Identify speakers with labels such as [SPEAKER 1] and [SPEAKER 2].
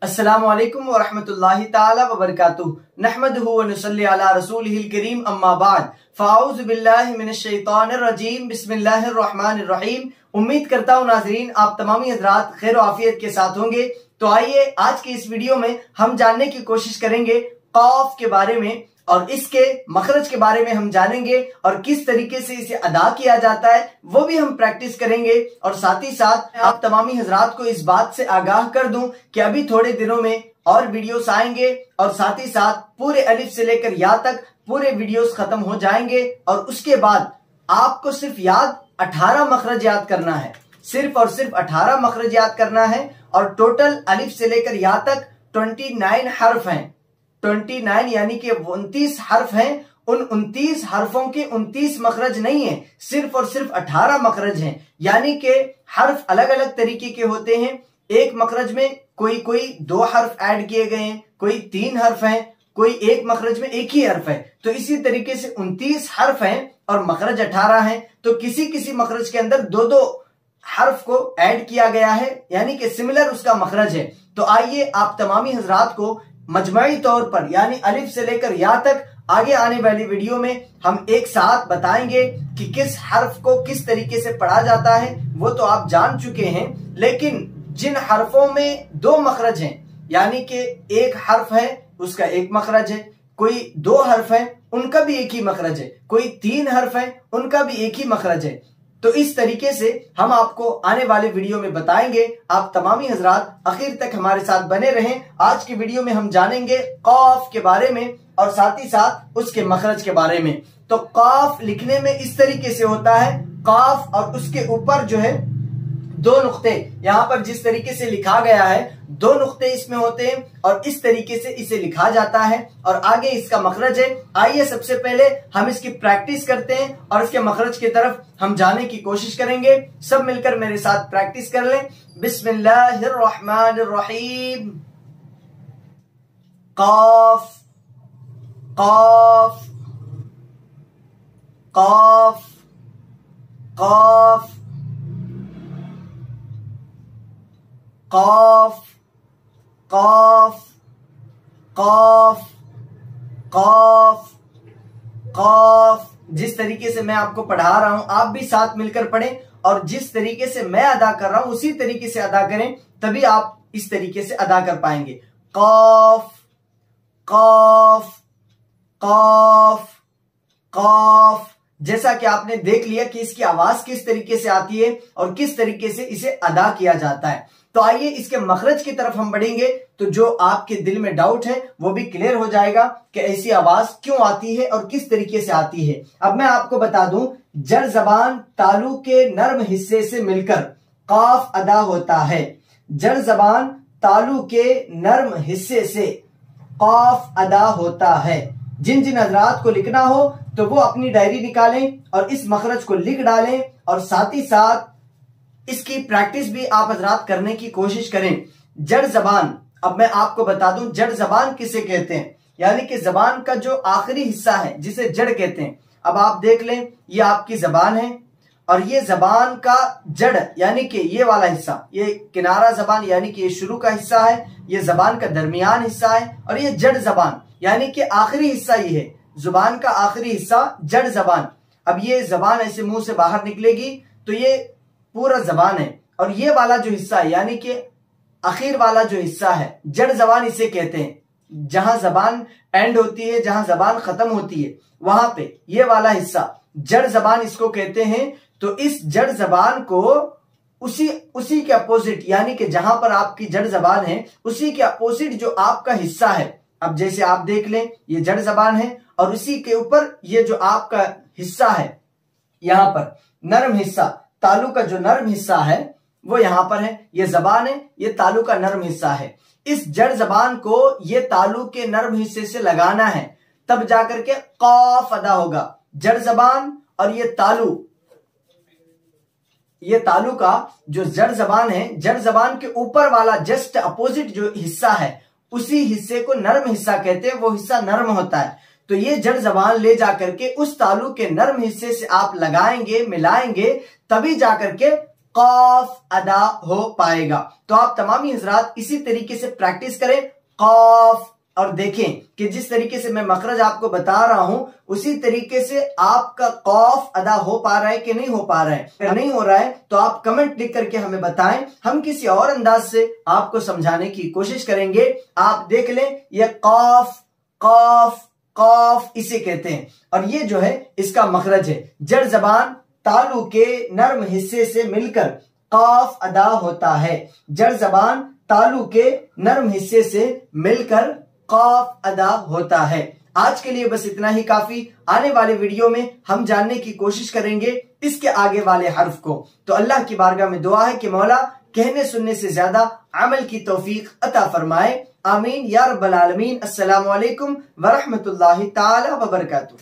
[SPEAKER 1] अस्सलामु अलैकुम व रहमतुल्लाहि ताला व बरकातुहू नहमदुहु व नुसल्ली अला रसूलिहिल करीम अम्मा बाद फ़अऊज़ु बिल्लाहि मिनश शैतानिर रजीम बिस्मिल्लाहिर रहमानिर रहीम। उम्मीद करता हूँ नाज़रीन आप तमामी हज़रात खैर आफियत के साथ होंगे। तो आइए आज के इस वीडियो में हम जानने की कोशिश करेंगे क़ाफ के बारे में और इसके मखरज के बारे में हम जानेंगे और किस तरीके से इसे अदा किया जाता है वो भी हम प्रैक्टिस करेंगे। और साथ ही साथ आप तमामी हजरात को इस बात से आगाह कर दूं कि अभी थोड़े दिनों में और वीडियोस आएंगे और साथ ही साथ पूरे अलिफ से लेकर या तक पूरे वीडियोस खत्म हो जाएंगे और उसके बाद आपको सिर्फ 18 मखरज याद करना है, सिर्फ और सिर्फ 18 मखरज याद करना है। और टोटल अलिफ से लेकर या तक 29 हर्फ हैं, 29 यानी कि 29 हर्फ हैं। उन 29 हर्फों के 29 मखरज नहीं है, सिर्फ और सिर्फ 18 मखरज हैं। यानी कि हर्फ अलग अलग तरीके के होते हैं। एक मखरज में कोई 2 हर्फ ऐड किए गए हैं, कोई 3 हर्फ हैं, कोई एक मखरज में एक ही हर्फ है। तो इसी तरीके से 29 हर्फ हैं और मखरज 18 हैं। तो किसी किसी मखरज के अंदर 2-2 हर्फ को ऐड किया गया है, यानी कि सिमिलर उसका मखरज है। तो आइए आप तमामी हजरात को मजमई तौर पर यानी अलिफ से लेकर या तक आगे आने वाली वीडियो में हम एक साथ बताएंगे कि किस हर्फ को किस तरीके से पढ़ा जाता है। वो तो आप जान चुके हैं, लेकिन जिन हर्फों में 2 मखरज हैं, यानी कि एक हर्फ है उसका एक मखरज है, कोई 2 हर्फ है उनका भी एक ही मखरज है, कोई 3 हर्फ है उनका भी एक ही मखरज है। तो इस तरीके से हम आपको आने वाले वीडियो में बताएंगे। आप तमामी हजरात आखिर तक हमारे साथ बने रहें। आज की वीडियो में हम जानेंगे क़ाफ के बारे में और साथ ही साथ उसके मखरज के बारे में। तो क़ाफ लिखने में इस तरीके से होता है, क़ाफ और उसके ऊपर जो है 2 नुक्ते, यहाँ पर जिस तरीके से लिखा गया है 2 नुक्ते इसमें होते हैं और इस तरीके से इसे लिखा जाता है और आगे इसका मखरज है। आइए सबसे पहले हम इसकी प्रैक्टिस करते हैं और इसके मखरज की तरफ हम जाने की कोशिश करेंगे। सब मिलकर मेरे साथ प्रैक्टिस कर लें। बिस्मिल्लाहिर रहमानिर रहीम। क़ाफ क़ाफ क़ाफ क़ाफ क़ाफ क़ाफ क़ाफ क़ाफ क़ाफ। जिस तरीके से मैं आपको पढ़ा रहा हूं आप भी साथ मिलकर पढ़ें और जिस तरीके से मैं अदा कर रहा हूं उसी तरीके से अदा करें, तभी आप इस तरीके से अदा कर पाएंगे। क़ाफ क़ाफ क़ाफ क़ाफ। जैसा कि आपने देख लिया कि इसकी आवाज किस तरीके से आती है और किस तरीके से इसे अदा किया जाता है। तो आइए इसके मखरज की तरफ हम बढ़ेंगे तो जो आपके दिल में डाउट है वो भी क्लियर हो जाएगा कि ऐसी आवाज क्यों आती है और किस तरीके से आती है। अब मैं आपको बता दूं, जड़ जबान तालु के नर्म हिस्से से मिलकर क़ाफ अदा होता है। जड़ जबान तालु के नर्म हिस्से से क़ाफ अदा होता है। जिन जिन हजरात को लिखना हो तो वो अपनी डायरी निकालें और इस मखरज को लिख डालें और साथ ही साथ इसकी प्रैक्टिस भी आप हजरात करने की कोशिश करें। जड़ जबान, अब मैं आपको बता दूं जड़ जबान किसे कहते हैं, यानी कि जबान का जो आखिरी हिस्सा है जिसे जड़ कहते हैं। अब आप देख लें, ये आपकी जबान है और ये जबान का जड़ यानी कि ये वाला हिस्सा, ये किनारा जबान यानी कि ये शुरू का हिस्सा है, ये जबान का दरमियान हिस्सा है और ये जड़ जबान यानी कि आखिरी हिस्सा ये है, जुबान का आखिरी हिस्सा जड़ जबान। अब ये जबान ऐसे मुंह से बाहर निकलेगी तो ये पूरा जबान है और ये वाला जो हिस्सा है यानी कि आखिर वाला जो हिस्सा है जड़ जबान इसे कहते हैं। जहां जबान एंड होती है, जहां जबान खत्म होती है, वहां पे ये वाला हिस्सा जड़ जबान इसको कहते हैं। तो इस जड़ जबान को उसी के अपोजिट यानी कि जहां पर आपकी जड़ जबान है उसी के अपोजिट जो आपका हिस्सा है, अब जैसे आप देख लें ये जड़ जबान है और उसी के ऊपर ये जो आपका हिस्सा है यहां पर नरम हिस्सा, तालु का जो नरम हिस्सा है वो यहां पर है, ये जबान है, ये तालु का नरम हिस्सा है। इस जड़ जबान को ये तालु के नरम हिस्से से लगाना है, तब जाकर के क़ाफ अदा होगा। जड़ जबान और ये तालु का जो जड़ जबान है, जड़ जबान के ऊपर वाला जस्ट अपोजिट जो हिस्सा है उसी हिस्से को नरम हिस्सा कहते हैं, वो हिस्सा नरम होता है। तो ये जड़ जबान ले जाकर के उस तालु के नरम हिस्से से आप लगाएंगे, मिलाएंगे, तभी जाकर के कॉफ अदा हो पाएगा। तो आप तमामी हजरात इसी तरीके से प्रैक्टिस करें कॉफ, और देखें कि जिस तरीके से मैं मखरज आपको बता रहा हूं उसी तरीके से आपका कॉफ अदा हो पा रहा है कि नहीं हो पा रहा है। अगर नहीं हो रहा है तो आप कमेंट लिख करके हमें बताएं, हम किसी और अंदाज से आपको समझाने की कोशिश करेंगे। आप देख लें, ये कॉफ कॉफ कॉफ इसे कहते हैं, और ये जो है इसका मखरज है। जड़ जबान तालू के नर्म हिस्से से मिलकर कॉफ अदा होता है। जड़ जबान तालू के नर्म हिस्से से मिलकर कॉफ अदा होता है। आज के लिए बस इतना ही काफी। आने वाले वीडियो में हम जानने की कोशिश करेंगे इसके आगे वाले हर्फ को। तो अल्लाह की बारगाह में दुआ है कि मौला कहने सुनने से ज्यादा अमल की तौफीक अता फरमाए। आमीन या रब्बल आलमीन। अस्सलामु अलैकुम व रहमतुल्लाहि ताला व बरकातुहू।